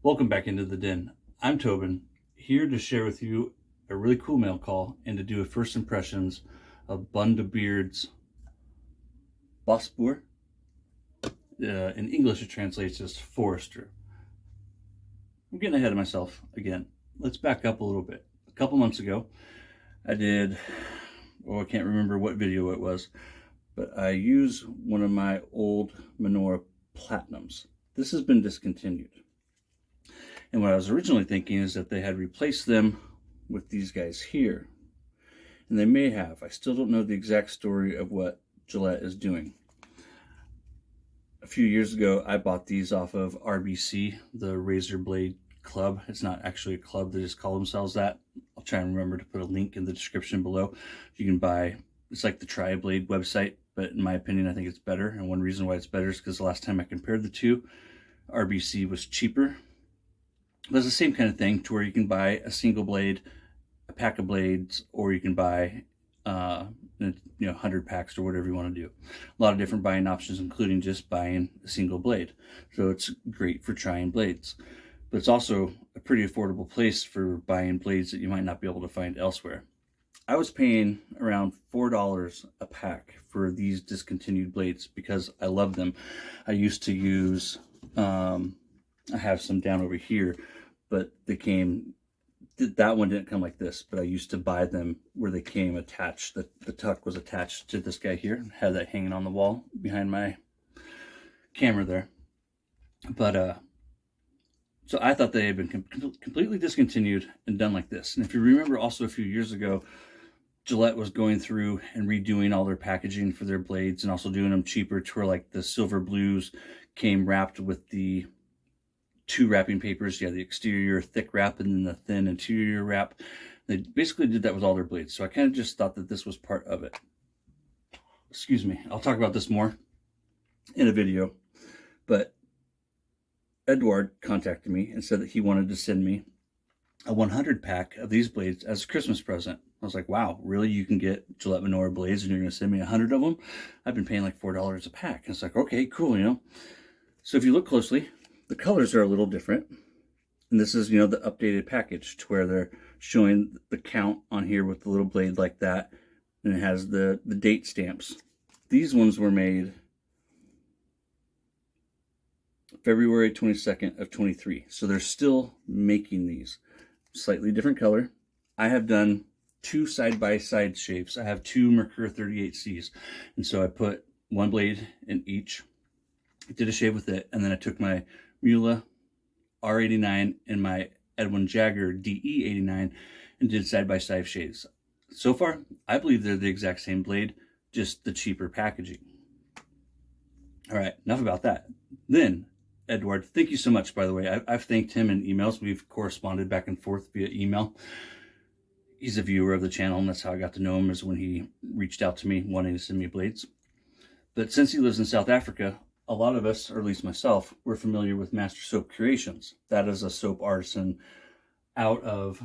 Welcome back into the den. I'm Tobin, here to share with you a really cool mail call and to do a first impressions of Bundubeard's Bosbouer. In English, it translates as forester. I'm getting ahead of myself again. Let's back up a little bit. A couple months ago, I did, I can't remember what video it was, but I used one of my old Manora Platinums. This has been discontinued. And what I was originally thinking is that they had replaced them with these guys here. And they may have. I still don't know the exact story of what Gillette is doing. A few years ago, I bought these off of RBC, the Razor Blade Club. It's not actually a club, they just call themselves that. I'll try and remember to put a link in the description below. You can buy, it's like the Tri-Blade website, but in my opinion, I think it's better. And one reason why it's better is because the last time I compared the two, RBC was cheaper. But it's the same kind of thing to where you can buy a single blade, a pack of blades, or you can buy 100 packs or whatever you want to do. A lot of different buying options, including just buying a single blade. So it's great for trying blades. But it's also a pretty affordable place for buying blades that you might not be able to find elsewhere. I was paying around $4 a pack for these discontinued blades because I love them. I used to use, I have some down over here, but they came, that one didn't come like this, but I used to buy them where they came attached. The tuck was attached to this guy here. I had that hanging on the wall behind my camera there. But so I thought they had been completely discontinued and done like this. And if you remember also a few years ago, Gillette was going through and redoing all their packaging for their blades and also doing them cheaper to where like the silver blues came wrapped with the two wrapping papers. You had the exterior thick wrap and then the thin interior wrap. They basically did that with all their blades. So I kind of just thought that this was part of it. Excuse me. I'll talk about this more in a video. But Edouard contacted me and said that he wanted to send me a 100 pack of these blades as a Christmas present. I was like, wow, really? You can get Gillette Manora blades and you're going to send me 100 of them? I've been paying like $4 a pack. And it's like, okay, cool, you know. So if you look closely, the colors are a little different. And this is, you know, the updated package to where they're showing the count on here with the little blade like that. And it has the date stamps. These ones were made February 22nd of 23. So they're still making these. Slightly different color. I have done two side-by-side shapes. I have two Mercur 38Cs. And so I put one blade in each. I did a shave with it. And then I took my Mula R89 and my Edwin Jagger DE89 and did side-by-side shaves. So far, I believe they're the exact same blade, just the cheaper packaging. All right, enough about that. Then, Edouard, thank you so much, by the way. I've thanked him in emails. We've corresponded back and forth via email. He's a viewer of the channel, and that's how I got to know him, is when he reached out to me wanting to send me blades. But since he lives in South Africa, a lot of us, or at least myself, were familiar with Master Soap Creations. That is a soap artisan out of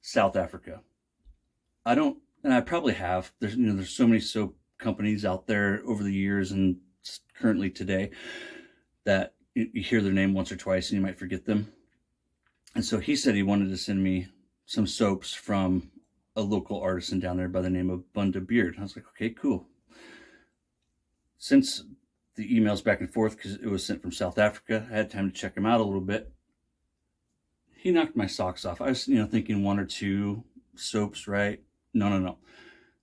South Africa. I don't, and I probably have. There's so many soap companies out there over the years and currently today that you hear their name once or twice and you might forget them. And so he said he wanted to send me some soaps from a local artisan down there by the name of Bunda Beard. I was like, okay, cool. Since the emails back and forth, because it was sent from South Africa, I had time to check him out a little bit. He knocked my socks off. I was, thinking one or two soaps, right? No.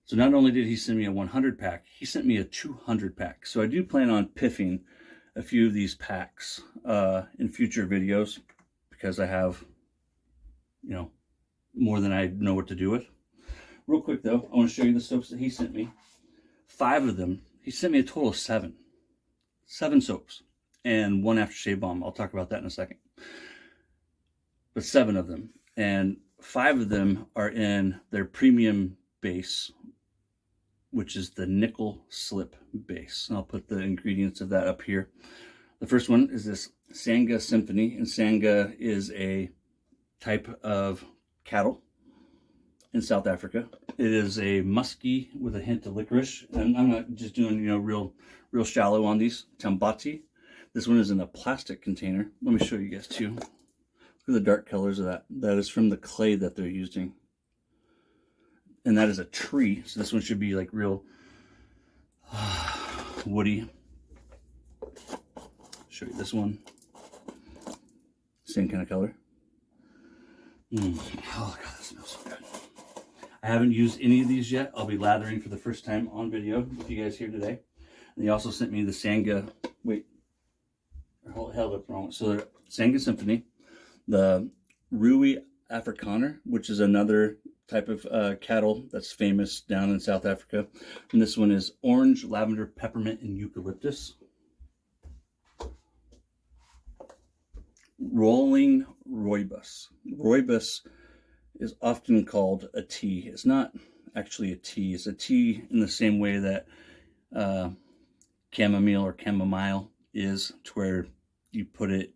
So not only did he send me a 100 pack, he sent me a 200 pack. So I do plan on piffing a few of these packs in future videos because I have, more than I know what to do with. Real quick though, I want to show you the soaps that he sent me. 5 of them. He sent me a total of 7. 7 soaps and 1 aftershave balm. I'll talk about that in a second. But 7 of them. And 5 of them are in their premium base, which is the nickel slip base. And I'll put the ingredients of that up here. The first one is this Sangha Symphony. And Sangha is a type of cattle in South Africa. It is a musky with a hint of licorice. And I'm not just doing, real shallow on these. Tambati. This one is in a plastic container. Let me show you guys too. Look at the dark colors of that. That is from the clay that they're using. And that is a tree. So this one should be like real woody. Show you this one. Same kind of color. Oh God, that smells so good. I haven't used any of these yet. I'll be lathering for the first time on video with you guys here today. And they also sent me the Sangha, wait, I held up wrong. So the Sangha Symphony, the Rui Afrikaner, which is another type of cattle that's famous down in South Africa. And this one is orange, lavender, peppermint, and eucalyptus. Rolling rooibos. Rooibos is often called a tea. It's not actually a tea. It's a tea in the same way that chamomile or chamomile is, to where you put it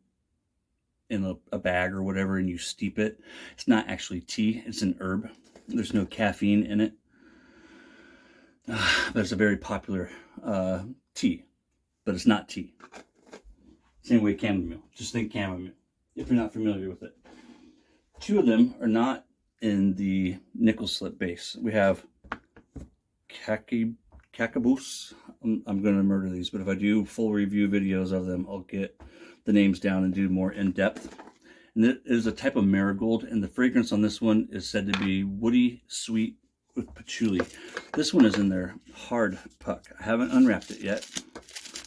in a bag or whatever and you steep it. It's not actually tea. It's an herb. There's no caffeine in it. But it's a very popular tea. But it's not tea. Same way chamomile. Just think chamomile if you're not familiar with it. Two of them are not in the nickel slip base. We have Kakabus. I'm going to murder these, but if I do full review videos of them, I'll get the names down and do more in depth. And it is a type of marigold, and the fragrance on this one is said to be woody, sweet with patchouli. This one is in their hard puck. I haven't unwrapped it yet.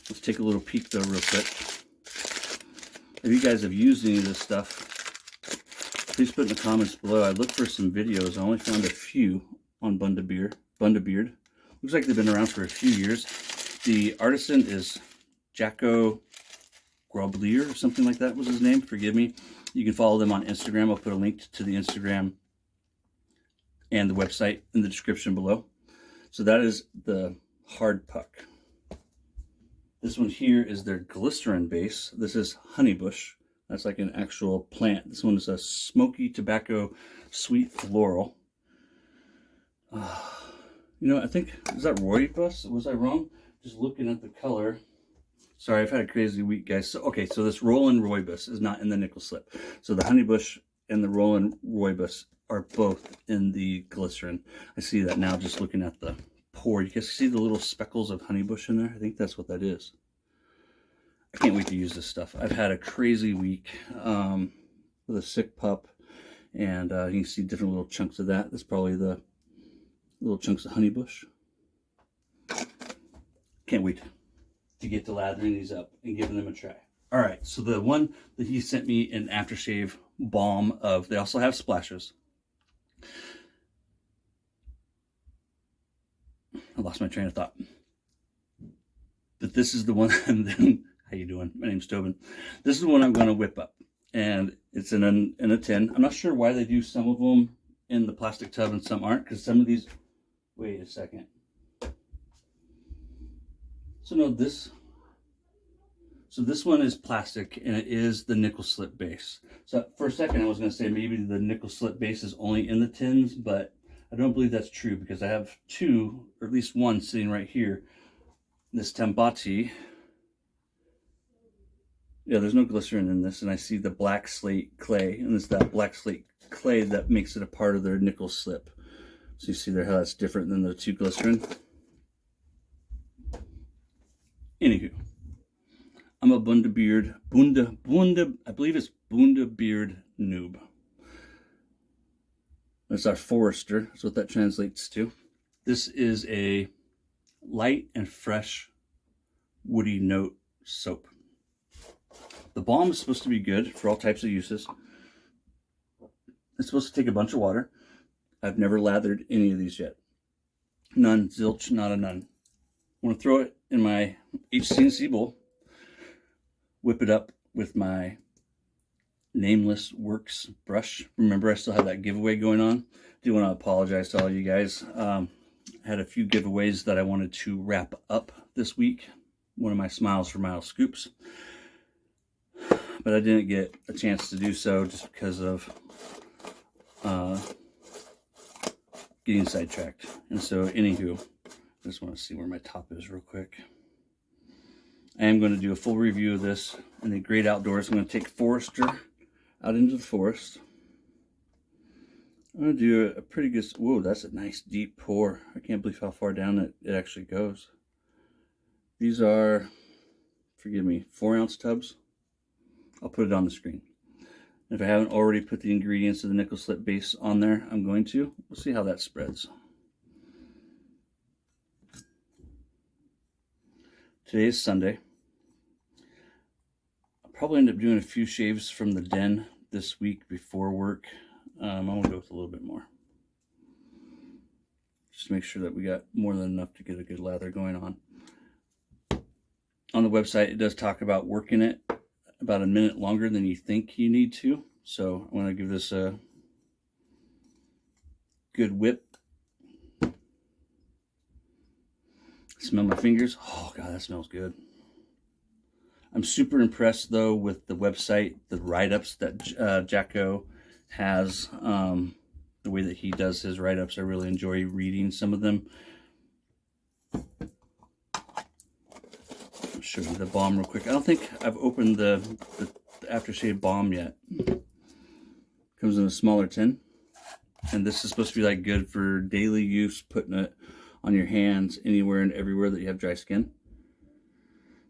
Let's take a little peek though real quick. If you guys have used any of this stuff, please put in the comments below. I looked for some videos. I only found a few on Bunda Beard. Looks like they've been around for a few years. The artisan is Jacko Groblier or something like that was his name. Forgive me. You can follow them on Instagram. I'll put a link to the Instagram and the website in the description below. So that is the hard puck. This one here is their glycerin base. This is honeybush. That's like an actual plant. This one is a smoky tobacco sweet floral. You know, I think, is that rooibos? Was I wrong? Just looking at the color. Sorry, I've had a crazy week, guys. So, okay, so this Roland rooibos is not in the nickel slip. So the honeybush and the Roland rooibos are both in the glycerin. I see that now just looking at the pour. You guys see the little speckles of honeybush in there? I think that's what that is. I can't wait to use this stuff. I've had a crazy week with a sick pup, and you can see different little chunks of that. That's probably the little chunks of honeybush. Can't wait to get to lathering these up and giving them a try. All right, so the one that he sent me an aftershave balm of, they also have splashes. I lost my train of thought. But this is the one, how you doing? My name's Tobin. This is the one I'm going to whip up. And it's in a tin. I'm not sure why they do some of them in the plastic tub and some aren't, because some of these, wait a second. So no, this one is plastic, and it is the nickel slip base. So for a second I was going to say maybe the nickel slip base is only in the tins, but I don't believe that's true, because I have two, or at least one sitting right here. This Tambati. Yeah, there's no glycerin in this, and I see the black slate clay, and it's that black slate clay that makes it a part of their nickel slip. So you see there how that's different than the two glycerin. Anywho, I'm a Bundubeard, I believe it's Bundubeard noob. That's our Forester, that's what that translates to. This is a light and fresh woody note soap. The balm is supposed to be good for all types of uses. It's supposed to take a bunch of water. I've never lathered any of these yet. None, zilch, not a none. I'm going to throw it in my HCNC bowl, whip it up with my Nameless Works brush. Remember, I still have that giveaway going on. I do want to apologize to all you guys. I had a few giveaways that I wanted to wrap up this week. One of my Smiles for Miles scoops. But I didn't get a chance to do so just because of getting sidetracked. And so, anywho, I just want to see where my top is real quick. I am going to do a full review of this in the Great Outdoors. I'm going to take Forester out into the forest. I'm going to do a pretty good, whoa, that's a nice deep pour. I can't believe how far down it actually goes. These are, forgive me, 4-ounce tubs. I'll put it on the screen. If I haven't already put the ingredients of the nickel slip base on there, I'm going to. We'll see how that spreads. Today is Sunday. I'll probably end up doing a few shaves from the den this week before work. I'm going to go with a little bit more. Just to make sure that we got more than enough to get a good lather going on. On the website, it does talk about working it about a minute longer than you think you need to. So I'm going to give this a good whip. Smell my fingers. Oh, God, that smells good. I'm super impressed, though, with the website, the write-ups that Jacko has, the way that he does his write-ups. I really enjoy reading some of them. I'll show you the balm real quick. I don't think I've opened the aftershave balm yet. Comes in a smaller tin, and this is supposed to be like good for daily use, putting it on your hands anywhere and everywhere that you have dry skin.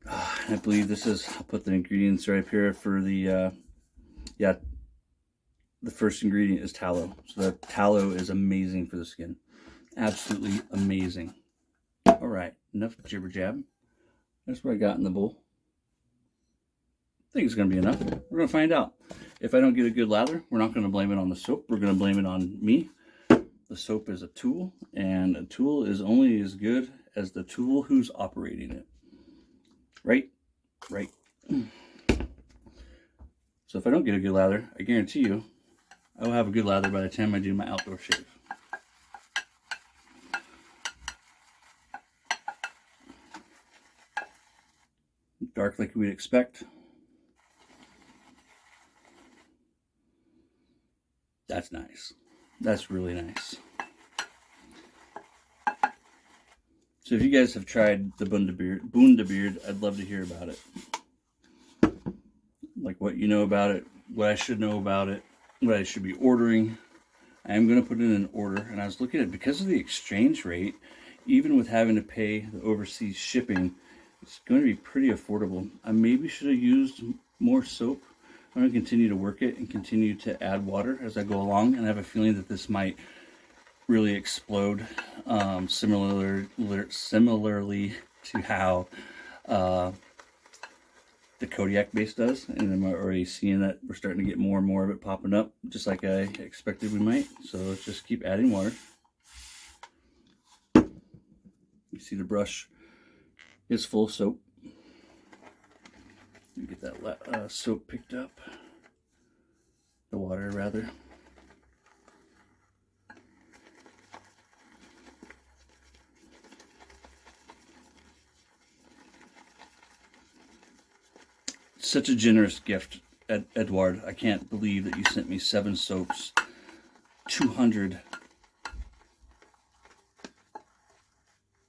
I believe this is, I'll put the ingredients right up here for the the first ingredient is tallow. So the tallow is amazing for the skin. Absolutely amazing. All right, enough jibber jab. That's what I got in the bowl. I think it's going to be enough. We're going to find out. If I don't get a good lather, we're not going to blame it on the soap. We're going to blame it on me. The soap is a tool, and a tool is only as good as the tool who's operating it. Right? Right. So if I don't get a good lather, I guarantee you, I will have a good lather by the time I do my outdoor shave. Dark like we'd expect. That's nice. That's really nice. So if you guys have tried the Bunda Beard, I'd love to hear about it. Like what you know about it, what I should know about it, what I should be ordering. I am going to put in an order, and I was looking at it because of the exchange rate, even with having to pay the overseas shipping, it's going to be pretty affordable. I maybe should have used more soap. I'm going to continue to work it and continue to add water as I go along, and I have a feeling that this might really explode, similarly to how the Kodiak base does. And I'm already seeing that we're starting to get more and more of it popping up, just like I expected we might. So let's just keep adding water. You see the brush is full of soap. Get that soap picked up, the water rather. Such a generous gift, Edouard. I can't believe that you sent me 7 soaps, 200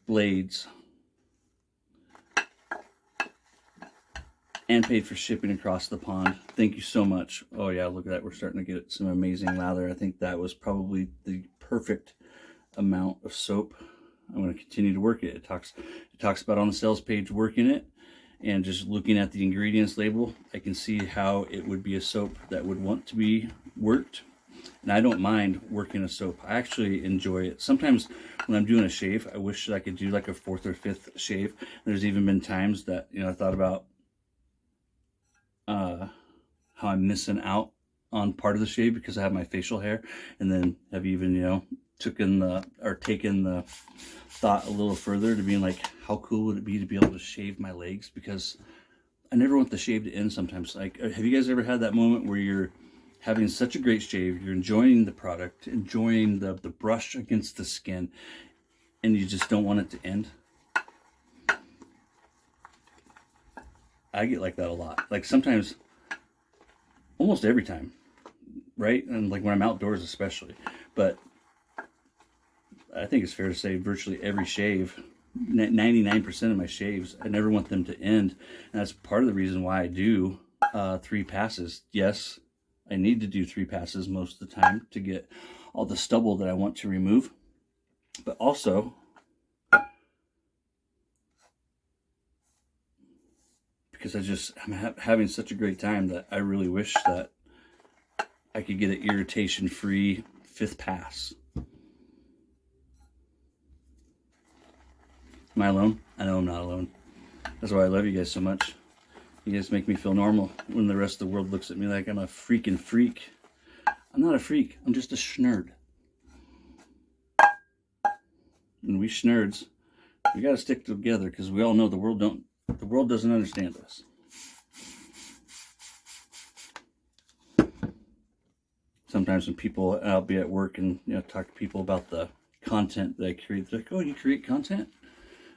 blades, and paid for shipping across the pond. Thank you so much. Oh yeah, look at that. We're starting to get some amazing lather. I think that was probably the perfect amount of soap. I'm going to continue to work it. It talks about on the sales page working it, and just looking at the ingredients label, I can see how it would be a soap that would want to be worked. And I don't mind working a soap. I actually enjoy it. Sometimes when I'm doing a shave, I wish that I could do like a 4th or 5th shave. There's even been times that, you know, I thought about how I'm missing out on part of the shave because I have my facial hair, and then have even, you know, taken the thought a little further to being like, how cool would it be to be able to shave my legs? Because I never want the shave to end sometimes. Like, have you guys ever had that moment where you're having such a great shave, you're enjoying the product, enjoying the brush against the skin, and you just don't want it to end? I get like that a lot. Like sometimes, almost every time, right? And like when I'm outdoors especially. But I think it's fair to say virtually every shave, 99% of my shaves. I never want them to end. And that's part of the reason why I do 3 passes. Yes, I need to do 3 passes most of the time to get all the stubble that I want to remove. But also, because I'm having such a great time that I really wish that I could get an irritation-free 5th pass. Am I alone? I know I'm not alone. That's why I love you guys so much. You guys make me feel normal when the rest of the world looks at me like I'm a freaking freak. I'm not a freak. I'm just a schnerd. And we schnurds, we gotta stick together because we all know the world doesn't understand us. Sometimes when people, I'll be at work and talk to people about the content that I create. They're like, "Oh, you create content?"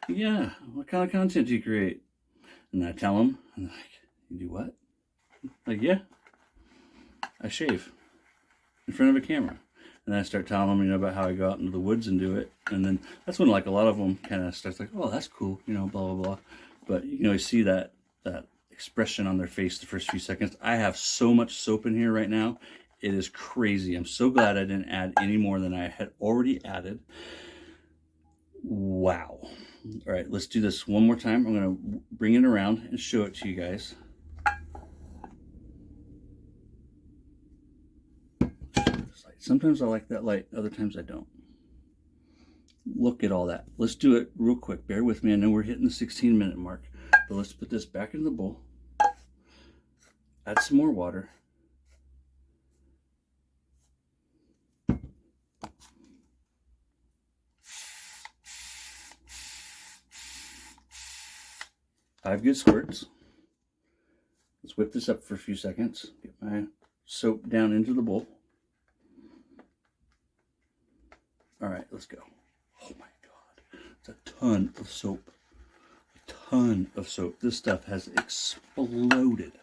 "Yeah, what kind of content do you create?" And I tell them, and they're like, "You do what?" Like, "Yeah, I shave in front of a camera." And then I start telling them, about how I go out into the woods and do it. And then that's when, like, a lot of them kind of starts like, "Oh, that's cool," blah, blah, blah. But you can always see that expression on their face the first few seconds. I have so much soap in here right now. It is crazy. I'm so glad I didn't add any more than I had already added. Wow. All right, let's do this one more time. I'm going to bring it around and show it to you guys. Sometimes I like that light, other times I don't. Look at all that. Let's do it real quick. Bear with me. I know we're hitting the 16-minute mark, but let's put this back in the bowl. Add some more water. Five good squirts. Let's whip this up for a few seconds. Get my soap down into the bowl. All right, let's go. Oh my God, it's a ton of soap. A ton of soap. This stuff has exploded.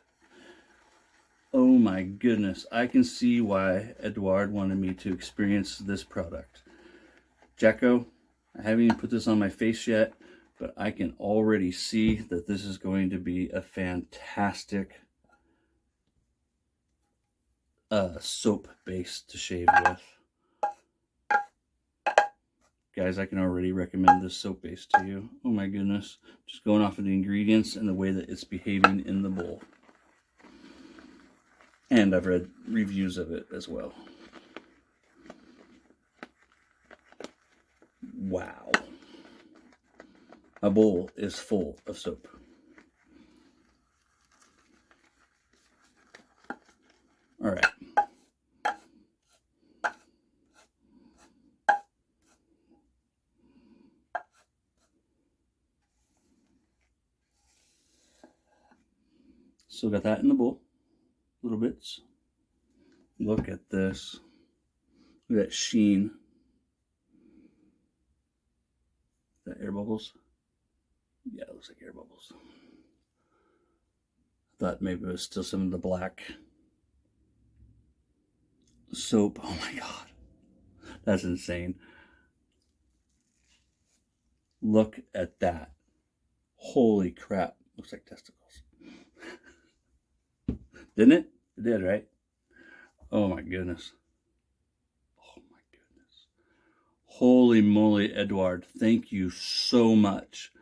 Oh my goodness. I can see why Edouard wanted me to experience this product. Jacko, I haven't even put this on my face yet, but I can already see that this is going to be a fantastic soap base to shave with. Guys, I can already recommend this soap base to you. Oh my goodness. Just going off of the ingredients and the way that it's behaving in the bowl. And I've read reviews of it as well. Wow. My bowl is full of soap. All right. Still got that in the bowl. Little bits. Look at this. Look at that sheen. Is that air bubbles? Yeah, it looks like air bubbles. I thought maybe it was still some of the black soap. Oh my God. That's insane. Look at that. Holy crap. Looks like testicles. Didn't it? It did, right? Oh my goodness. Oh my goodness. Holy moly, Edouard. Thank you so much.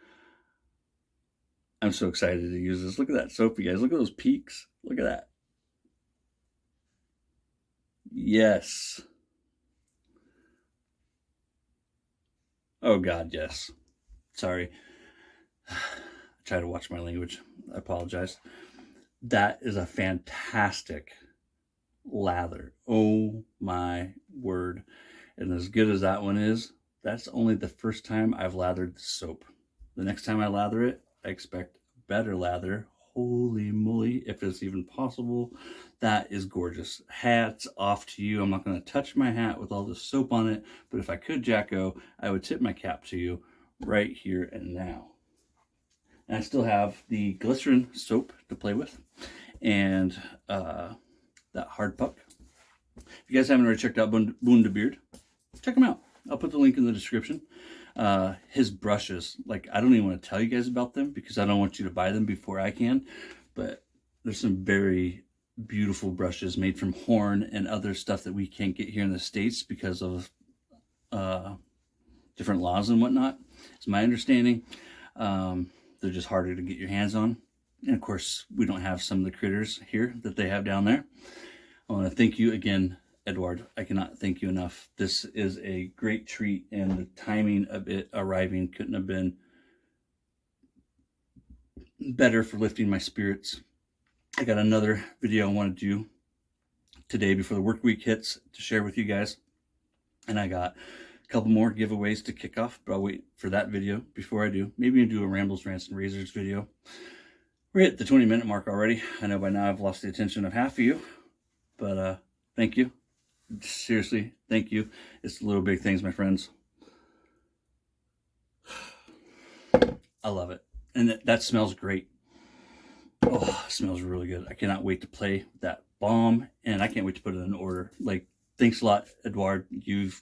I'm so excited to use this. Look at that soap, you guys. Look at those peaks. Look at that. Yes. Oh God, yes. Sorry. I try to watch my language. I apologize. That is a fantastic lather. Oh my word. And as good as that one is, that's only the first time I've lathered the soap. The next time I lather it, I expect better lather. Holy moly, if it's even possible. That is gorgeous. Hats off to you. I'm not going to touch my hat with all this soap on it, but if I could, Jacko, I would tip my cap to you right here and now. And I still have the glycerin soap to play with and that hard puck. If you guys haven't already checked out Bunda Beard, check them out. I'll put the link in the description. His brushes, like, I don't even want to tell you guys about them because I don't want you to buy them before I can, but there's some very beautiful brushes made from horn and other stuff that we can't get here in the States because of different laws and whatnot. It's my understanding. They're just harder to get your hands on. And of course, we don't have some of the critters here that they have down there. I want to thank you again, Edouard. I cannot thank you enough. This is a great treat, and the timing of it arriving couldn't have been better for lifting my spirits. I got another video I want to do today before the work week hits to share with you guys. And I got a couple more giveaways to kick off, but I'll wait for that video before I do. Maybe I'll do a Rambles, Rants, and Razors video. We're at the 20-minute mark already. I know by now I've lost the attention of half of you, but thank you. Seriously, thank you. It's the little big things, my friends. I love it. And that smells great. Oh, it smells really good. I cannot wait to play with that bomb, and I can't wait to put it in order. Like, thanks a lot, Edouard. You've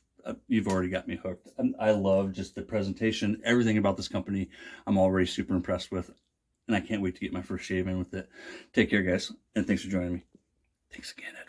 already got me hooked. I love just the presentation, everything about this company. I'm already super impressed with, and I can't wait to get my first shave in with it. Take care, guys, and thanks for joining me. Thanks again, Ed.